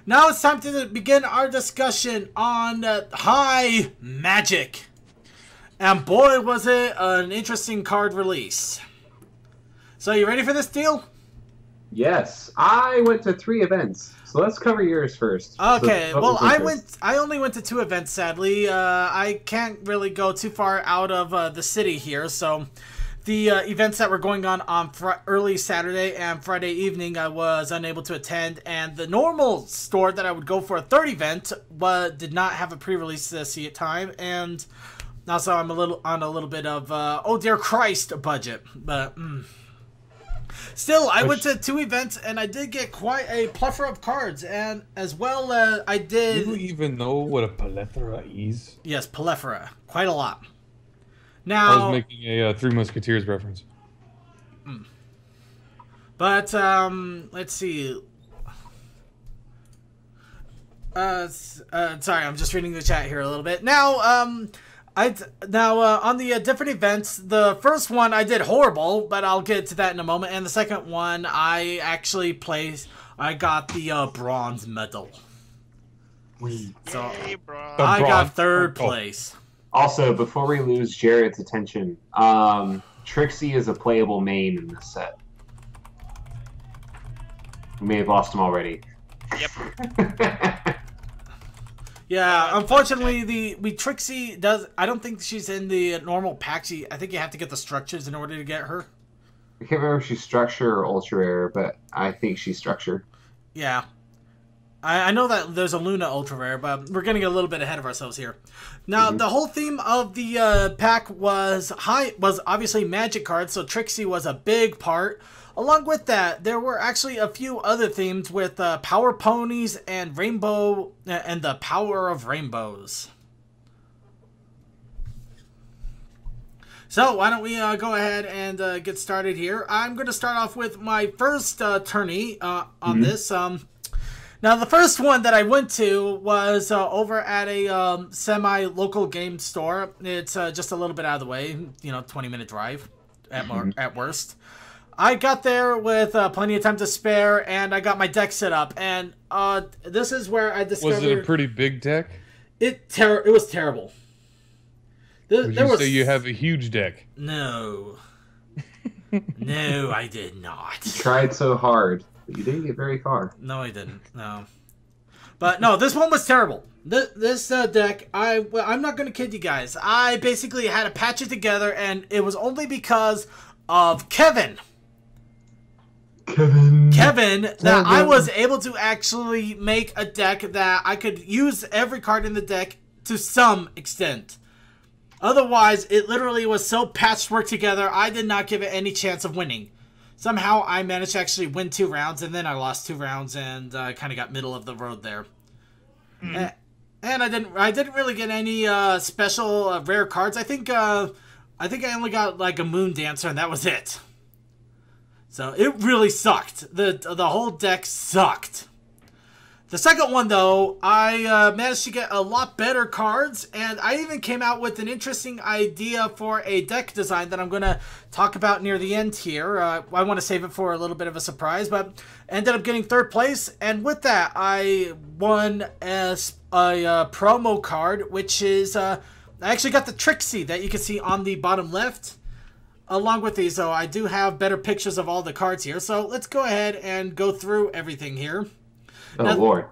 Now it's time to begin our discussion on High Magic. And boy, was it an interesting card release. So you ready for this deal? Yes, I went to 3 events, so let's cover yours first. Okay, well, I only went to 2 events, sadly. I can't really go too far out of the city here, so the events that were going on early Saturday and Friday evening, I was unable to attend, and the normal store that I would go for a third event did not have a pre-release time, and also I'm on a little bit of oh dear Christ budget, but still, I went to 2 events, and I did get quite a plethora of cards, and as well, I did... Do you even know what a plethora is? Yes, plethora. Quite a lot. Now... I was making a Three Musketeers reference. But, let's see. Sorry, I'm just reading the chat here a little bit. Now, on the different events, the first one I did horrible, but I'll get to that in a moment. And the second one, I actually I got the bronze medal. So Yay, bro. I got 3rd place. Also, before we lose Jared's attention, Trixie is a playable main in this set. We may have lost him already. Yep. Yeah, unfortunately, Trixie does. I don't think she's in the normal pack. I think you have to get the structures in order to get her. I can't remember if she's structure or ultra rare, but I think she's structure. Yeah, I know that there's a Luna ultra rare, but we're getting a little bit ahead of ourselves here. Now, the whole theme of the pack was obviously magic cards, so Trixie was a big part. Along with that, there were actually a few other themes with power ponies and rainbow and the power of rainbows. So why don't we go ahead and get started here? I'm going to start off with my first tourney on this. Now, the first one that I went to was over at a semi-local game store. It's just a little bit out of the way, 20-minute drive at worst. I got there with plenty of time to spare, and I got my deck set up. And this is where I discovered... Was it a pretty big deck? It was terrible. Would you say you have a huge deck? No. No, I did not. You tried so hard, but you didn't get very far. No, I didn't. No. But no, this one was terrible. This deck, I'm not going to kid you guys. I basically had to patch it together, and it was only because of Kevin, that I was able to actually make a deck that I could use every card in the deck to some extent. Otherwise, it literally was so patchwork together, I did not give it any chance of winning. Somehow, I managed to actually win 2 rounds, and then I lost 2 rounds, and I kind of got middle of the road there. And I didn't really get any special rare cards. I think I only got like a Moon Dancer, and that was it. So it really sucked. The whole deck sucked. The second one, though, I managed to get a lot better cards, and I even came out with an interesting idea for a deck design that I'm going to talk about near the end here. I want to save it for a little bit of a surprise, but ended up getting 3rd place, and with that, I won as a promo card, which is, I actually got the Trixie that you can see on the bottom left. Along with these, so I do have better pictures of all the cards here. So let's go ahead and go through everything here. Oh, Lord.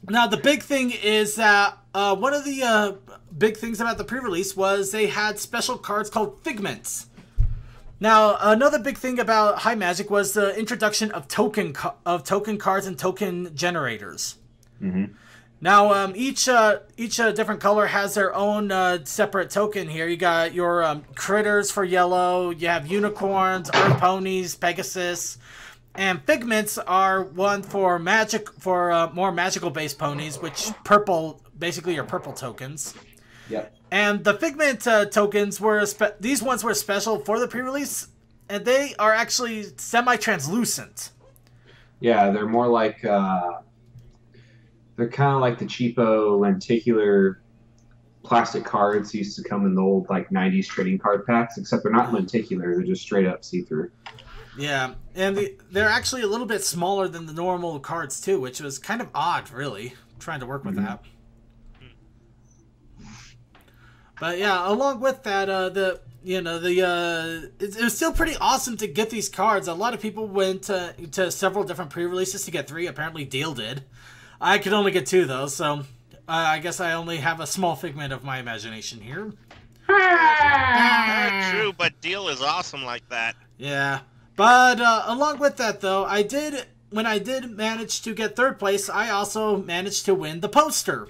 Now, the big thing is that one of the big things about the pre-release was they had special cards called Figments. Now, another big thing about High Magic was the introduction of token cards and token generators. Now, each different color has their own separate token here. You got your critters for yellow. You have unicorns, earth ponies, Pegasus, and Figments are one for more magical based ponies, which basically are purple tokens. Yep. And the Figment tokens these ones were special for the pre-release, and they are actually semi-translucent. Yeah, they're more like. They're kind of like the cheapo lenticular plastic cards used to come in the old 90s trading card packs, except they're not lenticular, they're just straight up see-through. Yeah, and they're actually a little bit smaller than the normal cards too, which was kind of odd, really, trying to work with that. But yeah, along with that, it was still pretty awesome to get these cards. A lot of people went to several different pre-releases to get 3. Apparently, Deal did. I could only get 2 though, so I guess I only have a small figment of my imagination here. True, but Deal is awesome like that. Yeah, but along with that though, when I did manage to get 3rd place, I also managed to win the poster.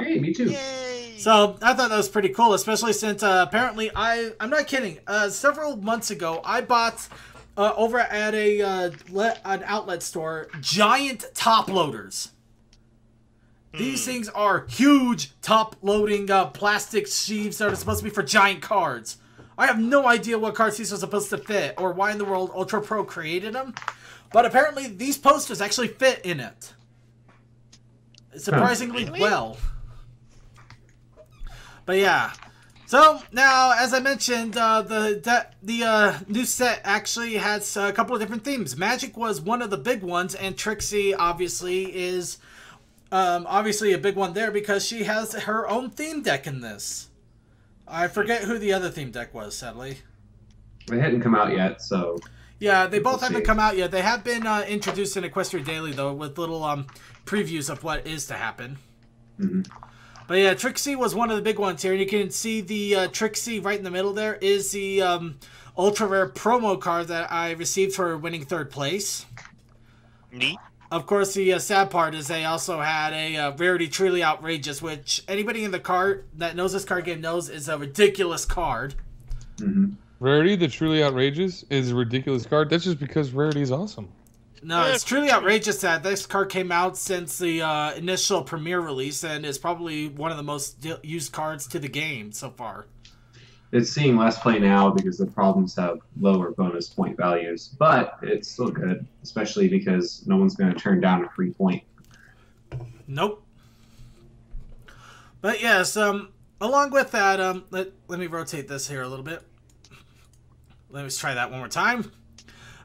Hey, me too. Yay! So I thought that was pretty cool, especially since apparently I'm not kidding. Several months ago, I bought over at an outlet store giant top loaders. These things are huge top loading plastic sheaves that are supposed to be for giant cards. I have no idea what cards these are supposed to fit or why in the world Ultra Pro created them, but apparently these posters actually fit in it. Surprisingly well. But yeah, so now as I mentioned, the new set actually has a couple of different themes. Magic was one of the big ones, and Trixie obviously is obviously a big one there because she has her own theme deck in this. I forget who the other theme deck was, sadly. They hadn't come out yet, so... Yeah, they both haven't come out yet. They have been introduced in Equestria Daily, though, with little previews of what is to happen. Mm-hmm. But yeah, Trixie was one of the big ones here. And you can see the Trixie right in the middle there is the ultra rare promo card that I received for winning 3rd place. Neat. Of course, the sad part is they also had a Rarity Truly Outrageous, which anybody in the card that knows this card game knows is a ridiculous card. Mm-hmm. Rarity, the Truly Outrageous, is a ridiculous card. That's just because Rarity is awesome. No, it's truly outrageous that this card came out since the initial premiere release and is probably one of the most used cards to the game so far. It's seeing less play now because the problems have lower bonus point values, but it's still good, especially because no one's going to turn down a free point. Nope. But yes, along with that, let me rotate this here a little bit. Let me try that one more time.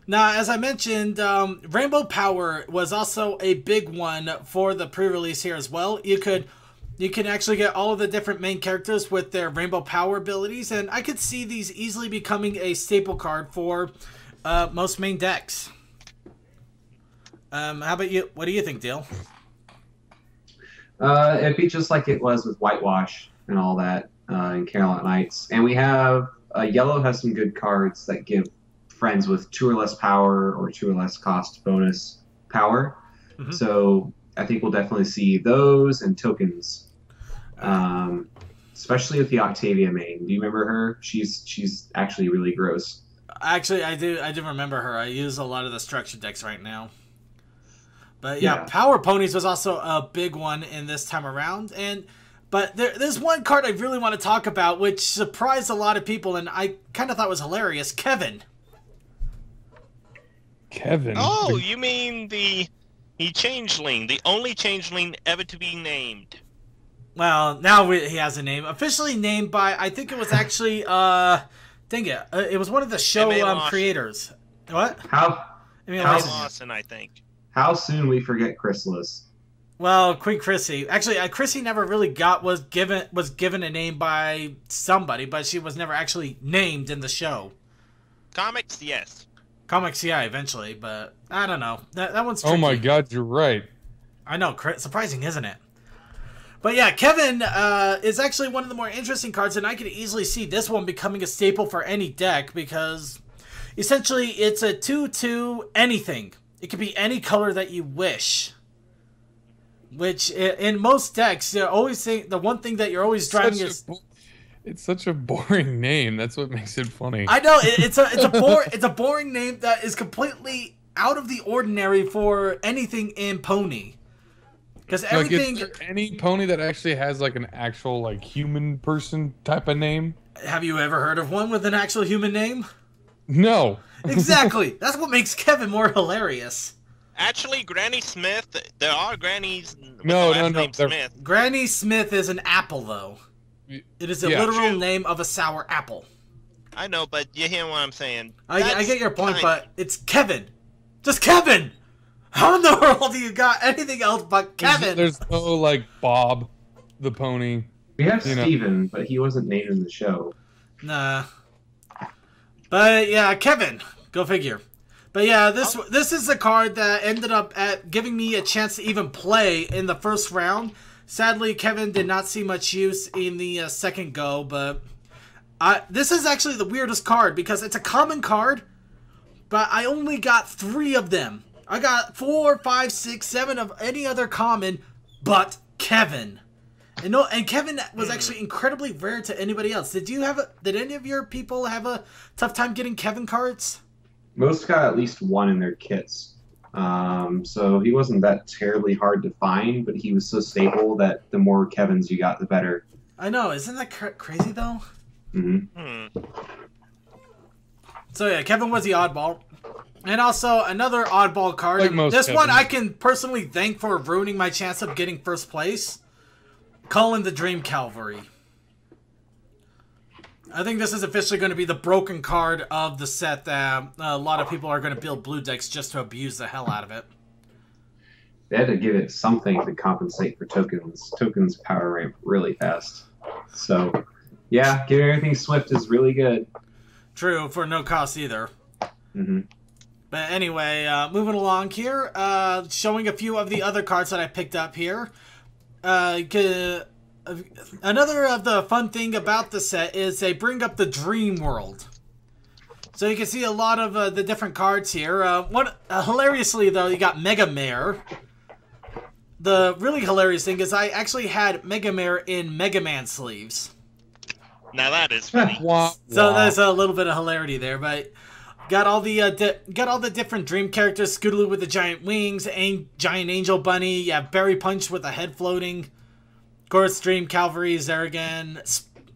Now, as I mentioned, Rainbow Power was also a big one for the pre-release here as well. You can actually get all of the different main characters with their Rainbow Power abilities, and I could see these easily becoming a staple card for most main decks. How about you? What do you think, Dale? It'd be just like it was with Whitewash and all that in Carolina Knights. And we have, Yellow has some good cards that give friends with 2 or less power or 2 or less cost bonus power. Mm-hmm. So I think we'll definitely see those and tokens, especially with the Octavia main. Do you remember her? She's actually really gross. Actually, I do remember her. I use a lot of the structure decks right now. But yeah, Power Ponies was also a big one in this time around. But there's one card I really want to talk about, which surprised a lot of people, and I kind of thought was hilarious. Kevin. Oh, you mean the changeling, the only changeling ever to be named. Well, now he has a name. Officially named by, I think it was actually, dang it, it was one of the show creators. What? Lawson, I think. How soon we forget Chrysalis. Well, Queen Chrissy. Actually, Chrissy never really was given a name by somebody, but she was never actually named in the show. Comics, yes. Comics, yeah, eventually, but I don't know. That one's tricky. Oh my god, you're right. I know, surprising, isn't it? But yeah, Kevin is actually one of the more interesting cards, and I could easily see this one becoming a staple for any deck because essentially it's a 2/2 anything. It could be any color that you wish. Which in most decks, you always think the one thing that you're always driving is. It's such a boring name. That's what makes it funny. I know it's a boring name that is completely out of the ordinary for anything in Pony. Because everything. Is there any pony that actually has like an actual like human person type of name? Have you ever heard of one with an actual human name? No. Exactly. That's what makes Kevin more hilarious. Actually, Granny Smith. There are grannies. No. Smith. Granny Smith is an apple, though. It is the literal name of a sour apple. I know, but you hear what I'm saying. I get your point, but it's Kevin. Just Kevin! How in the world do you got anything else but Kevin? There's no, like, Bob the pony. We have Steven, but he wasn't named in the show. Nah. But yeah, Kevin. Go figure. But yeah, this is a card that ended up giving me a chance to even play in the first round. Sadly, Kevin did not see much use in the second go, but this is actually the weirdest card because it's a common card, but I only got 3 of them. I got 4, 5, 6, 7 of any other common, but Kevin. And Kevin was actually incredibly rare to anybody else. Did any of your people have a tough time getting Kevin cards? Most got at least 1 in their kits. So he wasn't that terribly hard to find, but he was so stable that the more Kevins you got, the better. I know. Isn't that crazy, though? Mm-hmm. So yeah, Kevin was the oddball. And also, another oddball card. Like this Kevins. one I can personally thank for ruining my chance of getting first place. Colin the Dream Cavalry. I think this is officially going to be the broken card of the set that a lot of people are going to build blue decks just to abuse the hell out of it. They had to give it something to compensate for tokens. Tokens power ramp really fast. So, yeah, giving everything Swift is really good. True, for no cost either. Mm-hmm. But anyway, moving along here, showing a few of the other cards that I picked up here. Another of the fun thing about the set is they bring up the Dream World. So you can see a lot of the different cards here. Hilariously, though, you got Mega Mare. The really hilarious thing is I actually had Mega Mare in Mega Man sleeves. Now that is funny. So there's a little bit of hilarity there, but got all the different Dream characters. Scootaloo with the giant wings, Giant Angel Bunny. You have Berry Punch with a head floating. Of course, Dream Cavalry is there again.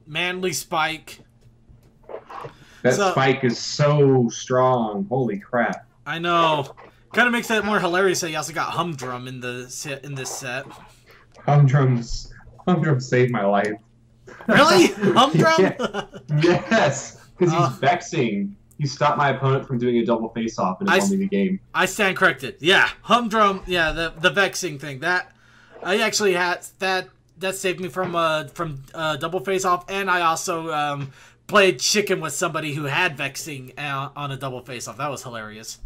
Manly Spike. That Spike is so strong. Holy crap. I know. Kind of makes it more hilarious that you also got Humdrum in this set. Humdrum saved my life. Really? Humdrum? Yes, because he's vexing. He stopped my opponent from doing a double face-off and won me the game. I stand corrected. Yeah, Humdrum. Yeah, the vexing thing. That I actually had that saved me from double face-off, and I also played chicken with somebody who had vexing on a double face-off. That was hilarious.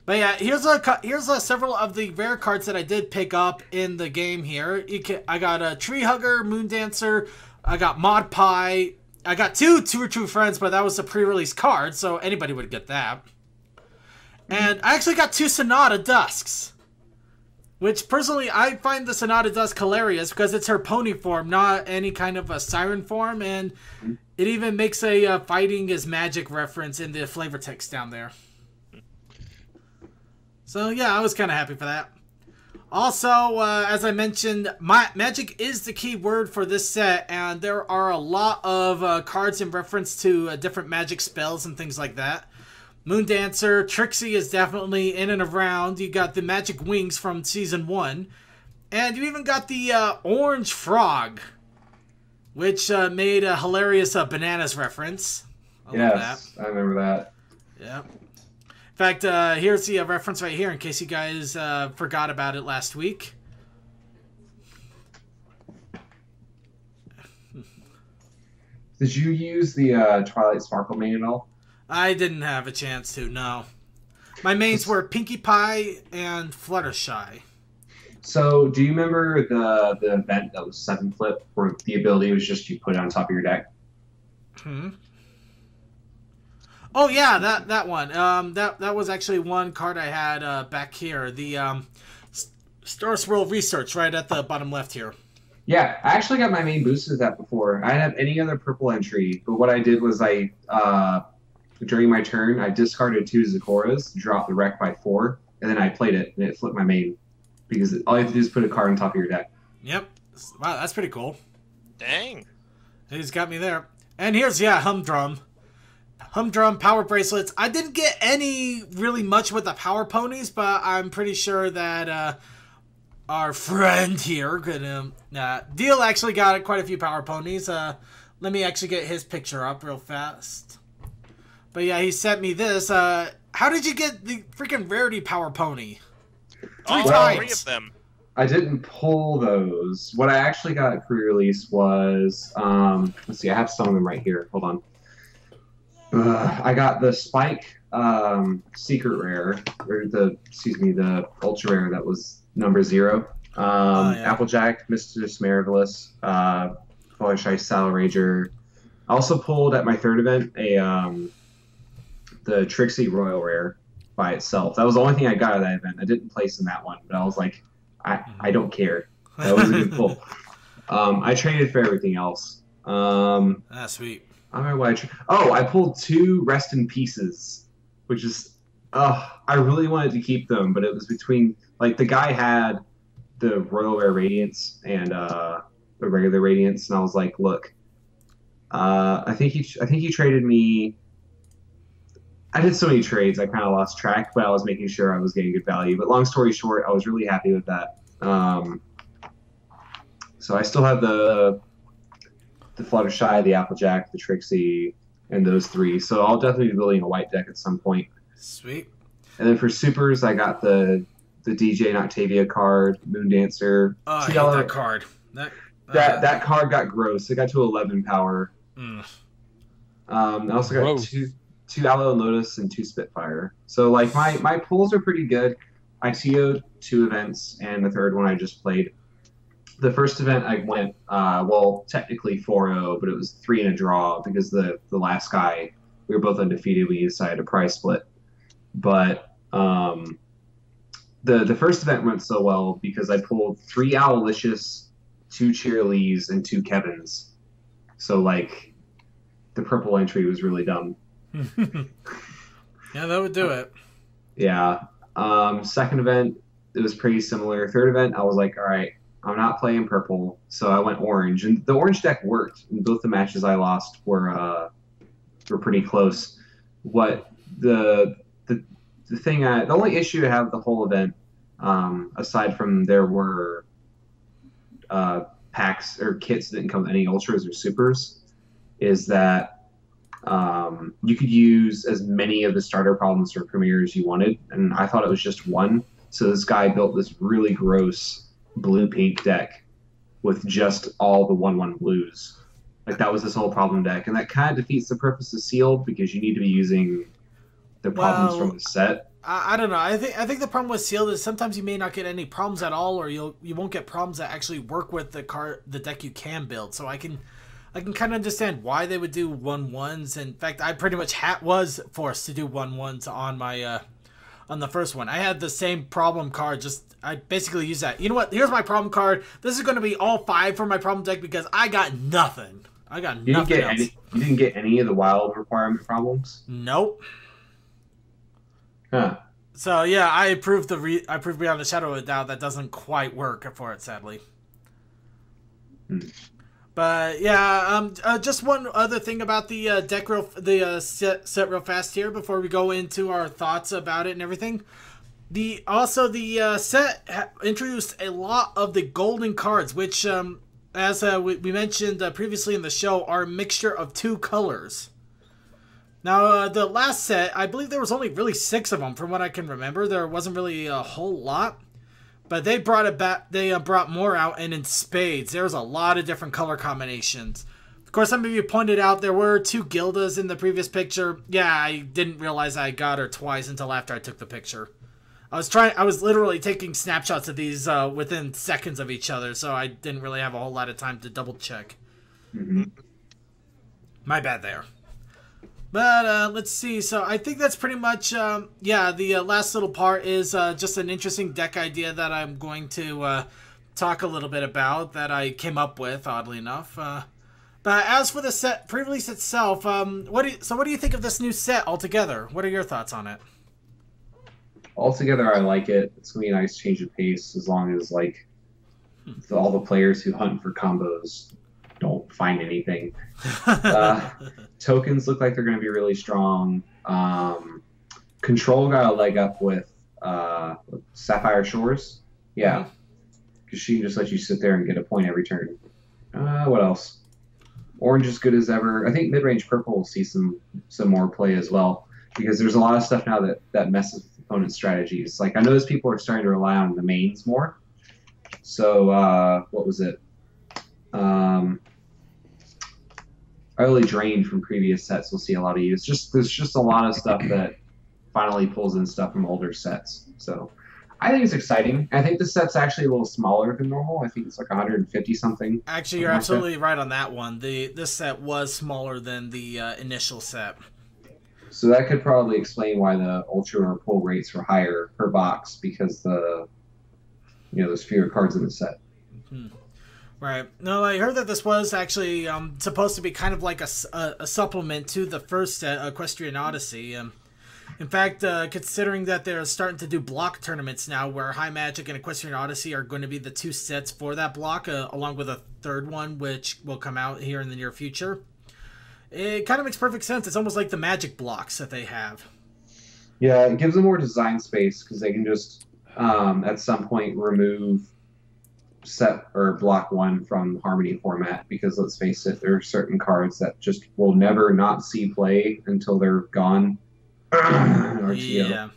But yeah, here's several of the rare cards that I did pick up in the game here. I got a Tree Hugger, Moon Dancer. I got Mod Pie. I got 2 True Friends, but that was a pre-release card, so anybody would get that. And I actually got 2 Sonata Dusks. Which, personally, I find the Sonata Dusk hilarious because it's her pony form, not any kind of a siren form, and it even makes a Fighting is Magic reference in the flavor text down there. So, yeah, I was kind of happy for that. Also, as I mentioned, magic is the key word for this set, and there are a lot of cards in reference to different magic spells and things like that. Moon Dancer, Trixie is definitely in and around. You got the Magic Wings from Season 1. And you even got the Orange Frog, which made a hilarious Bananas reference. Yes, I remember that. Yeah. In fact, here's the reference right here in case you guys forgot about it last week. Did you use the Twilight Sparkle main at all? I didn't have a chance to, no. My mains were Pinkie Pie and Fluttershy. So, do you remember the event that was 7 Flip, where the ability was just you put it on top of your deck? Oh yeah, that one. That was actually one card I had back here. The Star Swirl Research right at the bottom left here. Yeah, I actually got my main boosted with that before. I didn't have any other purple entry, but what I did was during my turn, I discarded 2 Zakoras, dropped the wreck by 4, and then I played it, and it flipped my main. Because all you have to do is put a card on top of your deck. Yep. Wow, that's pretty cool. Dang. He's got me there. And here's, Humdrum. Humdrum, Power Bracelets. I didn't get any really much with the Power Ponies, but I'm pretty sure that our friend here could... Deal actually got quite a few Power Ponies. Let me actually get his picture up real fast. But yeah, he sent me this. How did you get the freaking rarity power pony? All times. 3 of them. I didn't pull those. What I actually got at pre-release was, let's see, I have some of them right here. Hold on. I got the Spike secret rare, or the ultra rare that was number 0. Applejack, Mistress Marvelous, Fluttershy Saddle Ranger. I also pulled at my 3rd event the Trixie Royal Rare by itself. That was the only thing I got at that event. I didn't place in that one, but I was like, I don't care. That was a good pull. I traded for everything else. Sweet. I don't know why I pulled 2 Rest in Pieces, which is, I really wanted to keep them, but it was between, like, the guy had the Royal Rare Radiance and the regular Radiance, and I was like, look, I think he traded me. I did so many trades, I kind of lost track, but I was making sure I was getting good value. But long story short, I was really happy with that. So I still have the Fluttershy, the Applejack, the Trixie, and those 3. So I'll definitely be building a white deck at some point. Sweet. And then for supers, I got the DJ and Octavia card, Moon Dancer. Oh, I hate that card. That card got gross. It got to 11 power. I also got two Aloe Lotus and 2 Spitfire. So like my pulls are pretty good. I TO'd 2 events, and the 3rd one I just played. The first event I went technically 4-0, but it was 3 in a draw because the last guy, we were both undefeated. We decided to prize split. But the first event went so well because I pulled 3 Owlicious, 2 Cheerleys, and 2 Kevins. So like the purple entry was really dumb. Yeah, that would do it. Yeah. Second event, it was pretty similar. Third event, I was like, all right, I'm not playing purple, so I went orange, and the orange deck worked. And both the matches I lost were pretty close. What the only issue I have the whole event, aside from there were packs or kits that didn't come with any ultras or supers, is that you could use as many of the starter problems for Premier as you wanted, and I thought it was just 1. So this guy built this really gross blue-pink deck with just all the 1/1 blues. Like, that was his whole problem deck, and that kind of defeats the purpose of Sealed because you need to be using the problems from the set. I don't know. I think the problem with Sealed is sometimes you may not get any problems at all, or you won't get problems that actually work with the deck you can build. So I can kind of understand why they would do 1/1s. In fact, I pretty much was forced to do 1/1s on my on the first one. I had the same problem card. I basically used that. You know what? Here's my problem card. This is going to be all 5 for my problem deck because I got nothing. I got nothing else. You didn't get any of the wild requirement problems? Nope. Huh. So yeah, I proved beyond a shadow of a doubt that doesn't quite work for it, sadly. But yeah, just one other thing about the deck, set real fast here before we go into our thoughts about it and everything. The set introduced a lot of the golden cards, which, as we mentioned previously in the show, are a mixture of 2 colors. Now, the last set, I believe there was only really 6 of them, from what I can remember. There wasn't really a whole lot. But they brought it back. They brought more out, and in spades, there was a lot of different color combinations. Of course, some of you pointed out there were 2 Gildas in the previous picture. Yeah, I didn't realize I got her twice until after I took the picture. I was literally taking snapshots of these within seconds of each other, so I didn't really have a whole lot of time to double check. My bad there. But let's see. So I think that's pretty much, the last little part is just an interesting deck idea that I'm going to talk a little bit about that I came up with, oddly enough. But as for the set pre-release itself, what do you think of this new set altogether? What are your thoughts on it? Altogether, I like it. It's going to be a nice change of pace as long as, like, all the players who hunt for combos don't find anything. Tokens look like they're going to be really strong. Control got a leg up with Sapphire Shores. Yeah. Because she can just let you sit there and get a point every turn. What else? Orange is good as ever. I think mid-range purple will see some more play as well, because there's a lot of stuff now that messes with opponent strategies. Like I notice people are starting to rely on the mains more. So what was it? Early drain from previous sets we'll see a lot of use. There's just a lot of stuff that finally pulls in stuff from older sets. So I think it's exciting. I think the set's actually a little smaller than normal. I think it's like 150 something. Actually, you're absolutely right on that one. This set was smaller than the initial set. So that could probably explain why the ultra pull rates were higher per box, because there's fewer cards in the set. Mm-hmm. Right. No, I heard that this was actually supposed to be kind of like a supplement to the first set, Equestrian Odyssey. In fact, considering that they're starting to do block tournaments now, where High Magic and Equestrian Odyssey are going to be the two sets for that block, along with a third one, which will come out here in the near future, it kind of makes perfect sense. It's almost like the Magic blocks that they have. Yeah, it gives them more design space, because they can just, at some point, remove set or block one from Harmony format, because let's face it, there are certain cards that just will never not see play until they're gone. Yeah,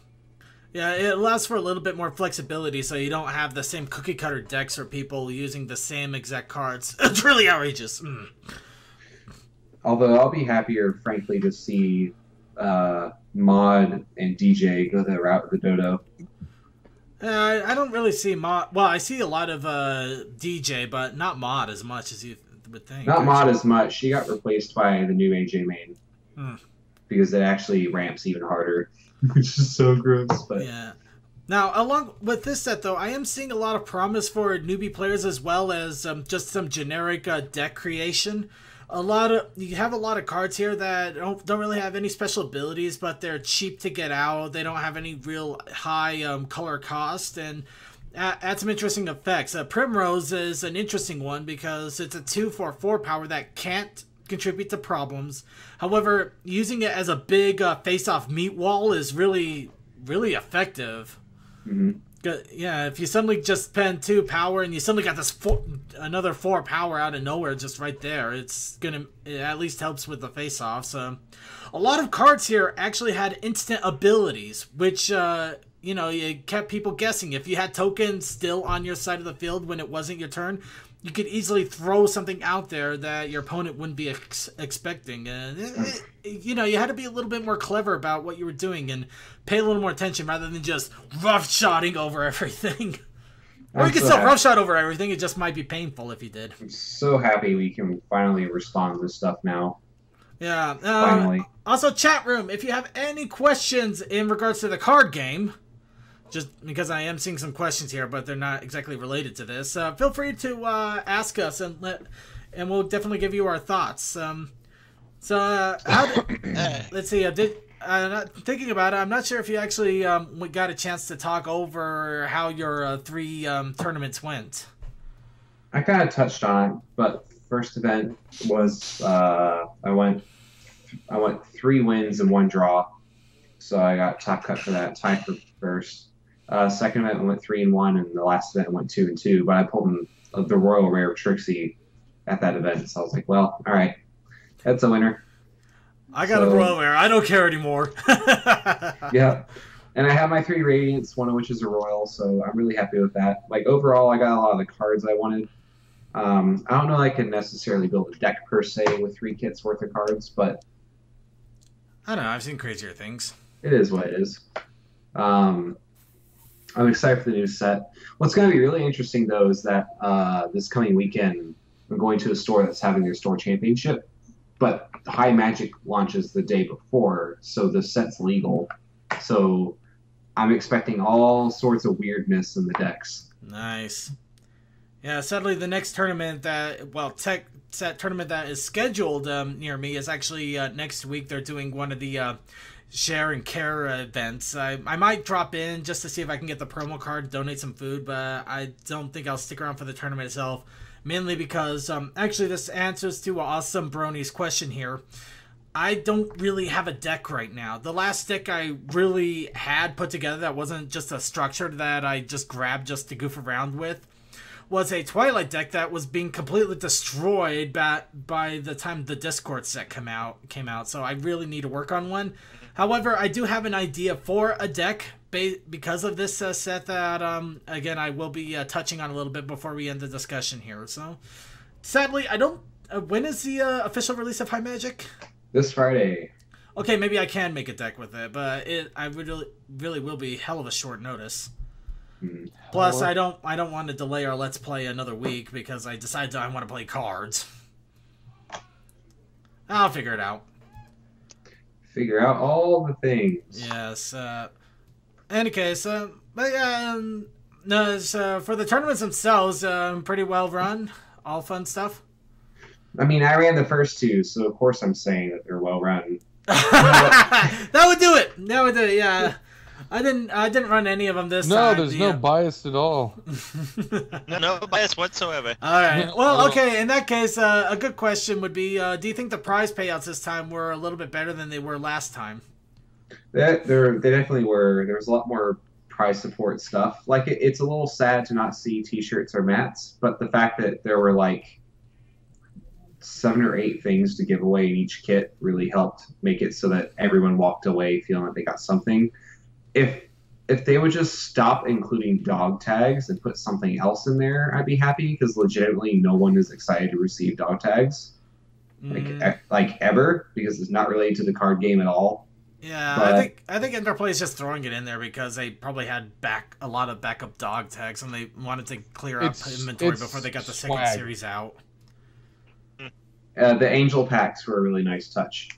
it allows for a little bit more flexibility, so you don't have the same cookie cutter decks or people using the same exact cards. It's really outrageous. Although I'll be happier, frankly, to see Mod and DJ go the route of the Dodo. I don't really see Mod. Well, I see a lot of DJ, but not Mod as much as you would think. Not Mod as much. She got replaced by the new AJ main. Because it actually ramps even harder, which is so gross. But yeah. Now, along with this set, though, I am seeing a lot of promise for newbie players, as well as just some generic deck creation. You have a lot of cards here that don't really have any special abilities, but they're cheap to get out. They don't have any real high color cost, and add some interesting effects. Primrose is an interesting one because it's a 2/4 power that can't contribute to problems. However, using it as a big face-off meat wall is really, really effective. Mm-hmm. Yeah, if you suddenly just spend 2 power and you suddenly got this another 4 power out of nowhere just right there, it at least helps with the face-off. So a lot of cards here actually had instant abilities, which it kept people guessing. If you had tokens still on your side of the field when it wasn't your turn, you could easily throw something out there that your opponent wouldn't be expecting. You had to be a little bit more clever about what you were doing and pay a little more attention rather than just rough-shotting over everything. Or you can still rough-shot over everything. It just might be painful if you did. I'm so happy we can finally respond to this stuff now. Yeah. Finally. Also, chat room, if you have any questions in regards to the card game, just because I am seeing some questions here, but they're not exactly related to this, feel free to ask us, and we'll definitely give you our thoughts. Let's see. Thinking about it, I'm not sure if you actually got a chance to talk over how your 3 tournaments went. I kind of touched on it, but first event was I went 3 wins and 1 draw, so I got top cut for that, tied for first. Second event I went 3-1, and the last event I went 2-2. But I pulled in the Royal Rare Trixie at that event, so I was like, well, all right, that's a winner. I got a Royal Rare. I don't care anymore. Yeah, and I have my 3 Radiants, one of which is a Royal, so I'm really happy with that. Like overall, I got a lot of the cards I wanted. I don't know I can necessarily build a deck per se with 3 kits worth of cards, but I don't know. I've seen crazier things. It is what it is. I'm excited for the new set. What's going to be really interesting, though, is that this coming weekend, I'm going to a store that's having their store championship, but High Magic launches the day before, so the set's legal. So I'm expecting all sorts of weirdness in the decks. Nice. Yeah, sadly, the next tournament set tournament that is scheduled near me is actually next week. They're doing one of the share and care events. I might drop in just to see if I can get the promo card, donate some food, but I don't think I'll stick around for the tournament itself, mainly because actually this answers to Awesome Brony's question here. I don't really have a deck right now. The last deck I really had put together that wasn't just a structure that I just grabbed just to goof around with was a Twilight deck that was being completely destroyed by the time the Discord set came out. So I really need to work on one. However, I do have an idea for a deck because of this set that, again, I will be touching on a little bit before we end the discussion here. So, sadly, I don't... when is the official release of High Magic? This Friday. Okay, maybe I can make a deck with it, but I really will be hell of a short notice. Plus, I don't want to delay our Let's Play another week because I decided I want to play cards. I'll figure it out. Figure out all the things. Yes. Any case, but yeah, no, for the tournaments themselves, pretty well run. All fun stuff. I mean, I ran the first two, so of course I'm saying that they're well run. That would do it. That would do it. Yeah. I didn't run any of them this time. No, there's no bias at all. No bias whatsoever. All right. Well, okay. In that case, a good question would be: do you think the prize payouts this time were a little bit better than they were last time? They definitely were. There was a lot more prize support stuff. Like it's a little sad to not see T-shirts or mats, but the fact that there were like 7 or 8 things to give away in each kit really helped make it so that everyone walked away feeling like they got something. If they would just stop including dog tags and put something else in there, I'd be happy, because legitimately no one is excited to receive dog tags, like ever, because it's not related to the card game at all. Yeah, but I think Interplay is just throwing it in there because they probably had a lot of backup dog tags and they wanted to clear up inventory before they got the second series out. The Angel packs were a really nice touch,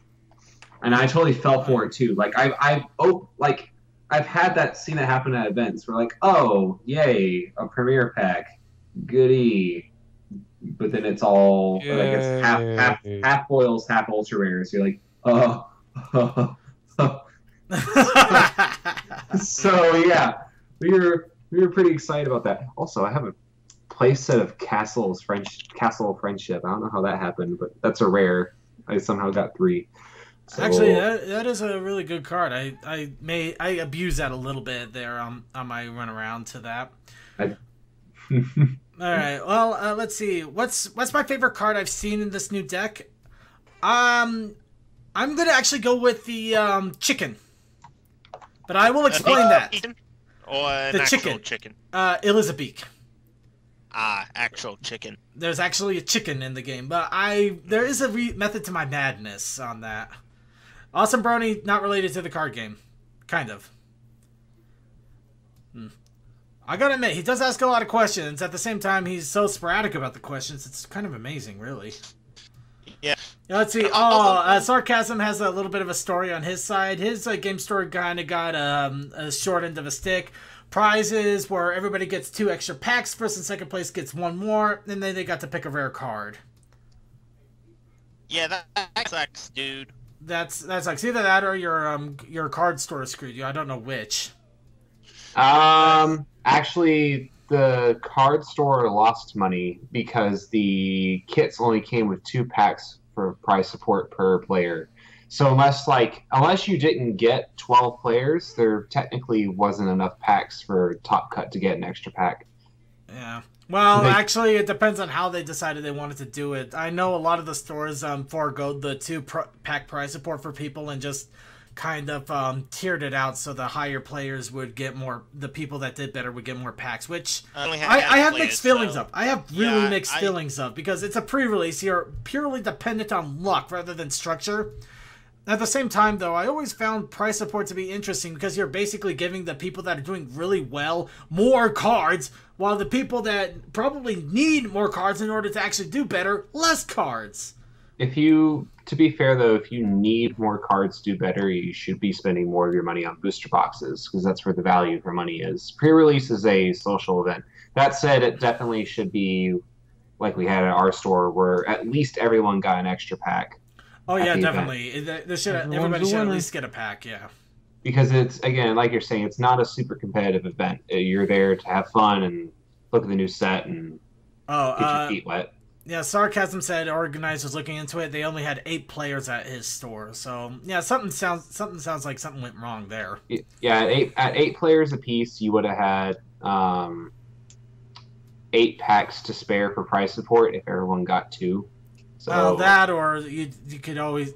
and I totally fell for it too. Like I've had seen that happen at events. We're like, oh, yay, a premiere pack, goody. But then it's all like it's half foils, half ultra rares. So you're like, oh. So yeah, we were pretty excited about that. Also, I have a play set of Castle of Friendship. I don't know how that happened, but that's a rare. I somehow got 3. So, actually, that is a really good card. I abuse that a little bit there on my run around to that. All right. Well, let's see. What's my favorite card I've seen in this new deck? I'm gonna actually go with the chicken, but I will explain that. Or an the actual chicken. Elizabeth. Actual chicken. There's actually a chicken in the game, but there is a method to my madness on that. Awesome Brony, not related to the card game. Kind of. I gotta admit, he does ask a lot of questions. At the same time, he's so sporadic about the questions. It's kind of amazing, really. Yeah. Let's see. Sarcasm has a little bit of a story on his side. His game story kind of got a short end of a stick. Prizes where everybody gets 2 extra packs. First and second place gets 1 more. And then they got to pick a rare card. Yeah, that sucks, dude. That's like either that or your card store screwed you. I don't know which. Actually, the card store lost money because the kits only came with 2 packs for prize support per player. So unless you didn't get 12 players, there technically wasn't enough packs for Top Cut to get an extra pack. Yeah. Well, actually, it depends on how they decided they wanted to do it. I know a lot of the stores forgoed the 2-pack prize support for people and just kind of tiered it out so the higher players would get more. The people that did better would get more packs, which I have mixed feelings of. I have really mixed feelings of because it's a pre-release. You're purely dependent on luck rather than structure. At the same time, though, I always found prize support to be interesting because you're basically giving the people that are doing really well more cards, while the people that probably need more cards in order to actually do better, less cards. To be fair, though, if you need more cards to do better, you should be spending more of your money on booster boxes, because that's where the value for money is. Pre-release is a social event. That said, it definitely should be like we had at our store, where at least everyone got an extra pack. Oh yeah, definitely. Everybody should at least get a pack, yeah. Because it's, again, like you're saying, it's not a super competitive event. You're there to have fun and look at the new set and get your feet wet. Yeah, Sarcasm said organizers looking into it, they only had 8 players at his store. So yeah, something sounds like something went wrong there. Yeah, at 8 players apiece, you would have had 8 packs to spare for price support if everyone got 2. So that, or you could always,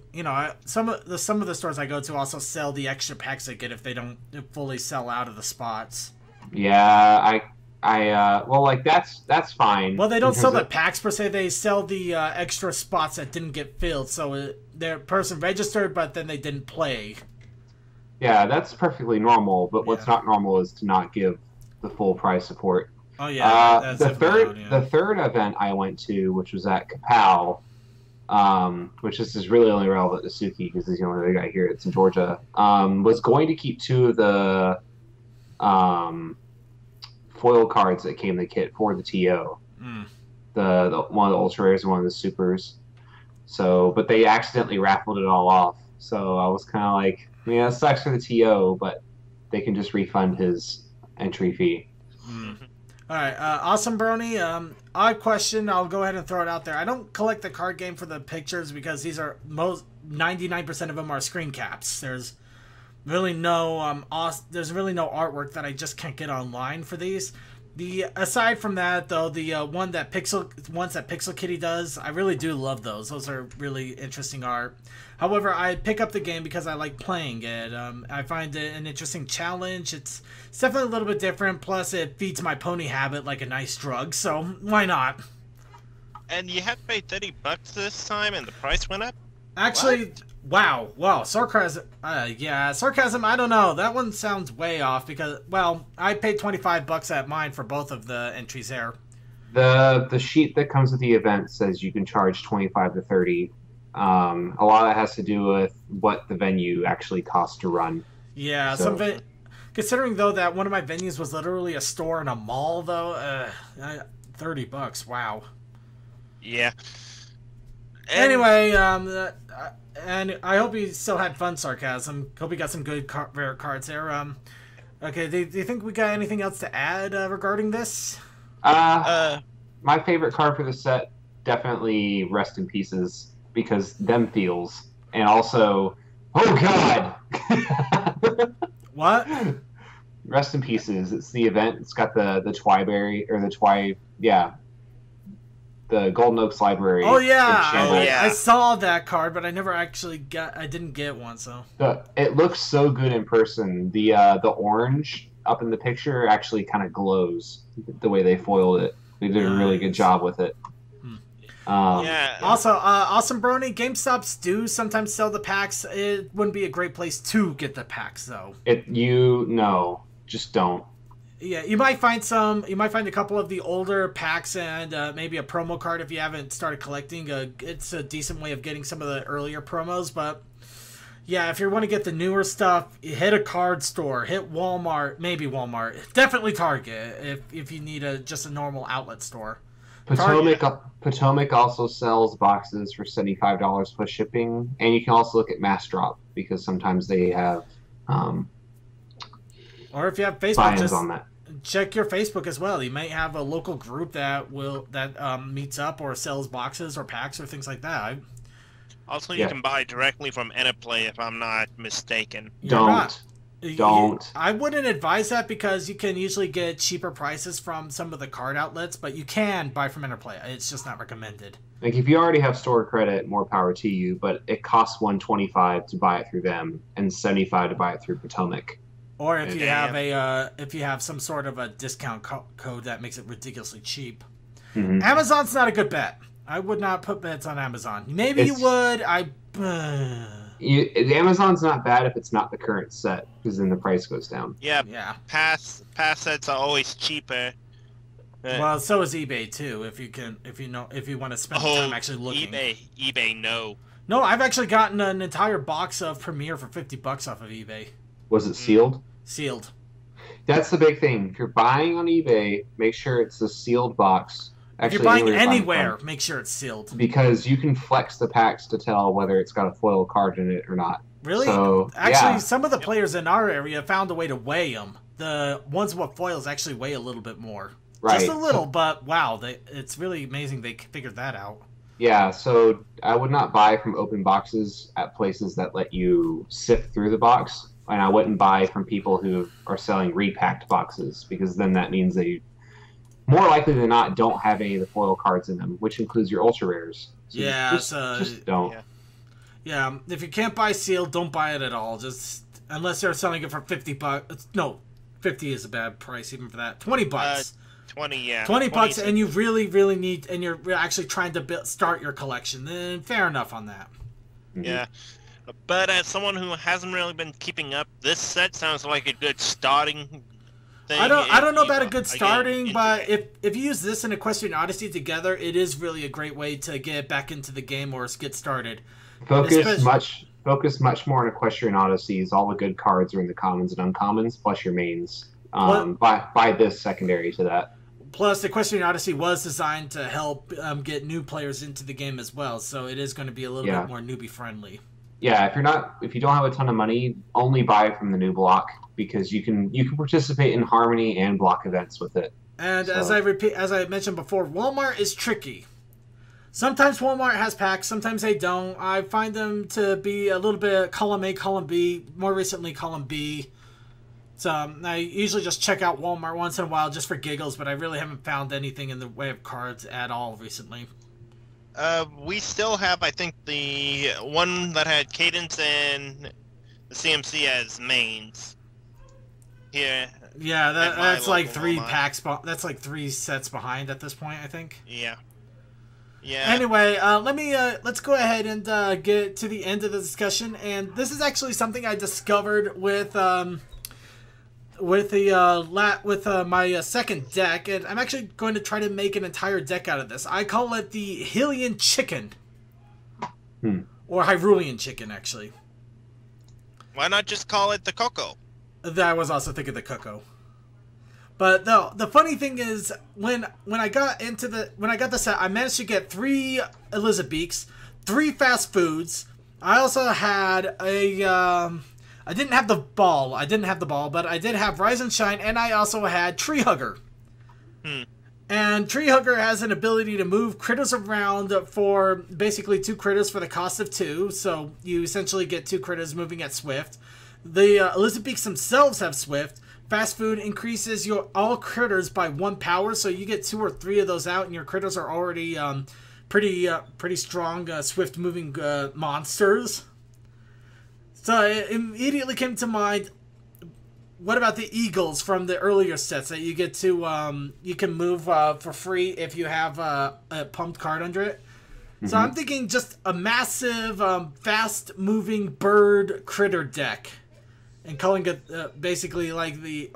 some of the stores I go to also sell the extra packs they get if they don't fully sell out of the spots. Yeah, well, like that's fine. Well, they don't sell the packs per se. They sell the extra spots that didn't get filled. So their person registered, but then they didn't play. Yeah, that's perfectly normal. But what's not normal is to not give the full price support. Oh yeah, the third event I went to, which was at Kapow, which is really only relevant to Suki because he's the only other guy here. It's in Georgia. Was going to keep 2 of the foil cards that came in the kit for the TO. The one of the ultra rares and one of the supers. So, but they accidentally raffled it all off. So I was kind of like, it sucks for the TO, but they can just refund his entry fee. All right, awesome, Brony. Odd question. I'll go ahead and throw it out there. I don't collect the card game for the pictures because these are 99% of them are screen caps. There's really no there's really no artwork that I just can't get online for these. Aside from that, though, the ones that Pixel Kitty does, I really do love those. Those are really interesting art. However, I pick up the game because I like playing it. I find it an interesting challenge. It's definitely a little bit different. Plus, it feeds my pony habit like a nice drug. So why not? And you had to pay $30 this time, and the price went up. Actually, wow, sarcasm. Sarcasm. I don't know. That one sounds way off because, well, I paid $25 at mine for both of the entries there. The sheet that comes with the event says you can charge 25 to 30. A lot of that has to do with what the venue actually costs to run. Yeah, so. Considering though that one of my venues was literally a store in a mall, though, $30. Wow. Yeah. Anyway, and I hope you still had fun, Sarcasm. Hope you got some good rare cards there. Okay, do you think we got anything else to add regarding this? My favorite card for the set, definitely Rest in Pieces, because them feels, and also, oh god! What? Rest in Pieces. It's the event. It's got the Twyberry, or the Golden Oaks Library. Oh yeah, I saw that card, but I never actually I didn't get one. So it looks so good in person. The orange up in the picture actually kind of glows the way they foiled it. They did a really good job with it. Also, awesome, Brony. GameStops do sometimes sell the packs. It wouldn't be a great place to get the packs, though. Just don't. Yeah, you might find some. You might find a couple of the older packs and maybe a promo card if you haven't started collecting. It's a decent way of getting some of the earlier promos. But yeah, if you want to get the newer stuff, hit a card store, hit Walmart, maybe Walmart, definitely Target if you need just a normal outlet store. Potomac also sells boxes for $75 plus shipping, and you can also look at Mass Drop because sometimes they have. Or if you have Facebook, just on that. Check your Facebook as well. You might have a local group that meets up or sells boxes or packs or things like that. Also, you can buy directly from Interplay if I'm not mistaken. Don't. I wouldn't advise that because you can usually get cheaper prices from some of the card outlets, but you can buy from Interplay. It's just not recommended. Like if you already have store credit, more power to you, but it costs $125 to buy it through them and $75 to buy it through Potomac. Or if you have some sort of a discount code that makes it ridiculously cheap. Mm-hmm. Amazon's not a good bet. I would not put bets on Amazon. Maybe you would. Amazon's not bad if it's not the current set, because then the price goes down. Yeah. Past sets are always cheaper. Well, so is eBay too. If you want to spend time actually looking. eBay, no. No, I've actually gotten an entire box of Premiere for $50 off of eBay. Was it sealed? Sealed. That's the big thing. If you're buying on eBay, make sure it's a sealed box. If you're buying anywhere, make sure it's sealed. Because you can flex the packs to tell whether it's got a foil card in it or not. Really? So, actually, some of the players in our area found a way to weigh them. The ones with foils actually weigh a little bit more. Right. Just a little, but wow, it's really amazing they figured that out. Yeah, so I would not buy from open boxes at places that let you sift through the box. And I wouldn't buy from people who are selling repacked boxes, because then that means they more likely than not don't have any of the foil cards in them, which includes your ultra rares. So Yeah, just don't. Yeah. Yeah, if you can't buy sealed, don't buy it at all. Just unless they're selling it for $50. No, 50 is a bad price even for that. $20. 20, yeah. 20 bucks, and you really, really need, and you're actually trying to start your collection. Then fair enough on that. Yeah. But as someone who hasn't really been keeping up, this set sounds like a good starting thing. I don't know about a good Again, starting, but if you use this and Equestrian Odyssey together, it is really a great way to get back into the game or get started. Focus much more on Equestrian Odysseys. All the good cards are in the commons and uncommons, plus your mains. Buy this secondary to that. Plus, Equestrian Odyssey was designed to help get new players into the game as well, so it is going to be a little bit more newbie friendly. Yeah, if you don't have a ton of money, only buy from the new block because you can participate in Harmony and block events with it. And So- as I mentioned before, Walmart is tricky. Sometimes Walmart has packs, sometimes they don't. I find them to be a little bit column A, column B, more recently column B. So I usually just check out Walmart once in a while just for giggles, but I really haven't found anything in the way of cards at all recently. We still have, I think, the one that had Cadence and the CMC as mains. Here. Yeah, At my that's like local 3 Walmart. packs. That's like 3 sets behind at this point, I think. Yeah. Yeah. Anyway, let's go ahead and get to the end of the discussion. And this is actually something I discovered with my second deck, and I'm actually going to try to make an entire deck out of this. I call it the Hylian Chicken, or Hyrulean Chicken, actually. Why not just call it the Coco? I was also thinking the Cocoa. But no, the funny thing is when I got the set, I managed to get 3 Elizabeths, 3 fast foods. I also had I didn't have the ball, but I did have Rise and Shine, and I also had Tree Hugger. And Tree Hugger has an ability to move critters around for basically 2 critters for the cost of 2. So you essentially get 2 critters moving at Swift. The Elizabeths themselves have Swift. Fast food increases your all critters by 1 power, so you get 2 or 3 of those out, and your critters are already pretty strong, swift moving monsters. So it immediately came to mind. What about the Eagles from the earlier sets that you get to you can move for free if you have a pumped card under it? So I'm thinking just a massive, fast moving bird critter deck. And calling it basically like the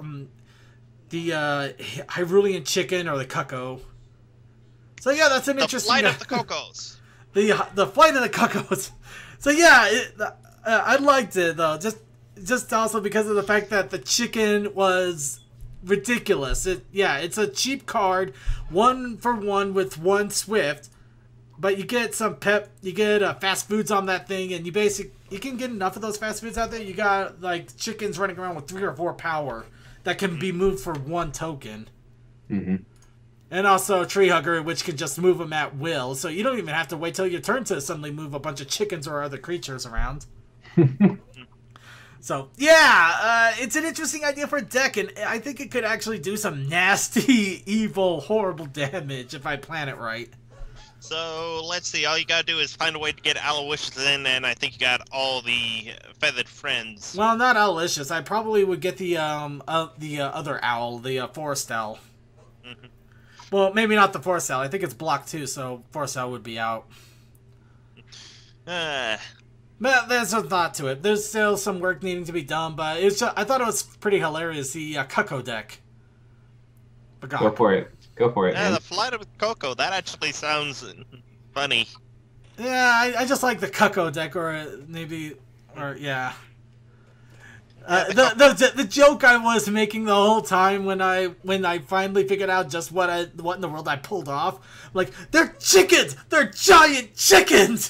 Hyrulean Chicken or the Cuckoo. So yeah, that's an interesting. The flight of the Cocos. the flight of the Cuckoos. So yeah, I liked it though. Just also because of the fact that the chicken was ridiculous. It's a cheap card, 1 for 1 with 1 Swift. But you get some pep, you get fast foods on that thing, and you can get enough of those fast foods out there. You got like chickens running around with 3 or 4 power that can be moved for 1 token. And also Tree Hugger, which can just move them at will, so you don't even have to wait till your turn to suddenly move a bunch of chickens or other creatures around. So yeah, it's an interesting idea for a deck, and I think it could actually do some nasty, evil, horrible damage if I plan it right. So let's see. All you gotta do is find a way to get Aloysius in, and I think you got all the feathered friends. Well, not Aloysius. I probably would get the other owl, the forest owl. Well, maybe not the forest owl. I think it's blocked too, so forest owl would be out. But there's a thought to it. There's still some work needing to be done, but I thought it was pretty hilarious. The Cuckoo deck. Go for it. Yeah, the flight of Coco. That actually sounds funny. Yeah, I just like the Cuckoo deck, yeah. The joke I was making the whole time when I finally figured out just what in the world I pulled off, like, they're chickens, they're giant chickens.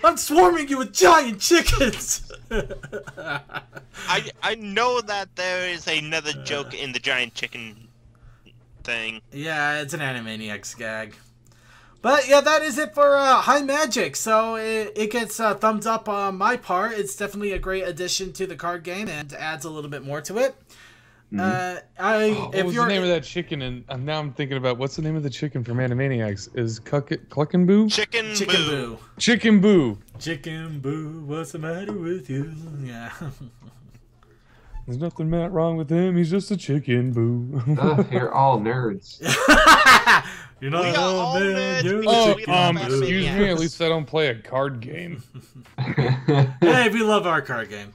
I'm swarming you with giant chickens. I know that there is another joke in the giant chicken thing. Yeah, it's an Animaniacs gag. But yeah, that is it for High Magic. So it gets thumbs up on my part. It's definitely a great addition to the card game and adds a little bit more to it. What was the name of that chicken? And now I'm thinking about what's the name of the chicken from Animaniacs? Is Cluckin' Boo? Chicken Boo. Chicken Boo. Chicken Boo, what's the matter with you? Yeah. There's nothing wrong with him. He's just a chicken boo. You're all nerds. You're not We are all man, nerds you're because a we chicken love excuse Animaniacs. me. At least I don't play a card game. Hey, we love our card game.